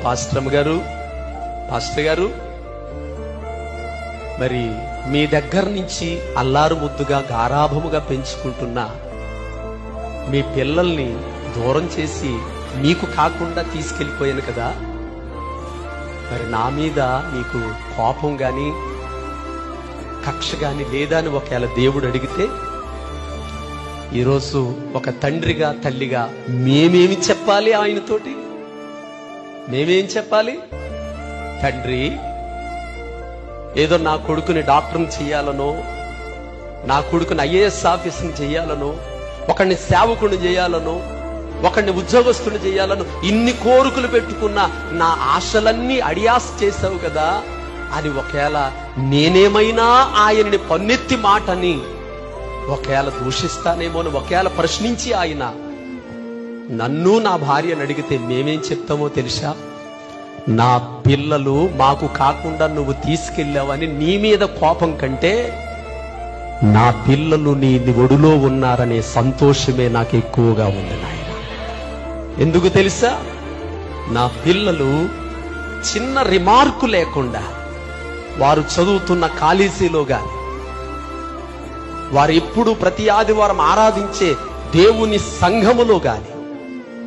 Pastor గారు మరి మీ దగ్గర నుంచి అల్లారు ముద్దుగా గారాభముగా పెంచుకుంటున్న మీ పిల్లల్ని దూరం చేసి మీకు కాకుండా తీసుకెళ్ళిపోయాను కదా, మరి నా మీద మీకు కోపం గాని కక్ష గాని లేదా అని ఒకవేళ దేవుడు అడిగితే, ఈరోజు ఒక తండ్రిగా తల్లిగా మేమేమి చెప్పాలి? ఆయనతోటి మేమేం చెప్పాలి? తండ్రి, ఏదో నా కొడుకుని డాక్టర్ని చెయ్యాలనో, నా కొడుకుని ఐఏఎస్ ఆఫీసర్ని చెయ్యాలనో, ఒకడిని సేవకుని చేయాలనో, ఒకడిని ఉద్యోగస్తుని చేయాలను ఇన్ని కోరికలు పెట్టుకున్న నా ఆశలన్నీ అడియాస్ చేశావు కదా అని ఒకవేళ నేనేమైనా ఆయనని పన్నెత్తి మాటని ఒకవేళ దూషిస్తానేమో అని ఒకవేళ ప్రశ్నించి ఆయన నన్ను నా భార్యను అడిగితే మేమేం చెప్తామో తెలుసా? నా పిల్లలు మాకు కాకుండా నువ్వు తీసుకెళ్ళావని నీ మీద కోపం కంటే నా పిల్లలు నీ ఒడిలో ఉన్నారనే సంతోషమే నాకు ఎక్కువగా ఉంది నాయన. ఎందుకు తెలుసా? నా పిల్లలు చిన్న రిమార్కు లేకుండా వారు చదువుతున్న కాలేజీలో గాని, వారు ఎప్పుడు ప్రతి ఆదివారం ఆరాధించే దేవుని సంఘములో గాని,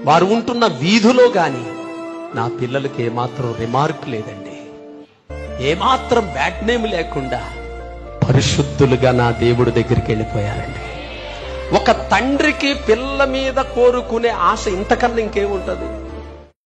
వారు ఉంటున్న వీధిలో గాని నా పిల్లలకి ఏమాత్రం రిమార్క్ లేదండి. ఏమాత్రం బ్యాడ్ నేమ్ లేకుండా పరిశుద్ధులుగా నా దేవుడి దగ్గరికి వెళ్ళిపోయారండి. ఒక తండ్రికి పిల్ల మీద కోరుకునే ఆశ ఇంతకన్నా ఇంకేముంటది?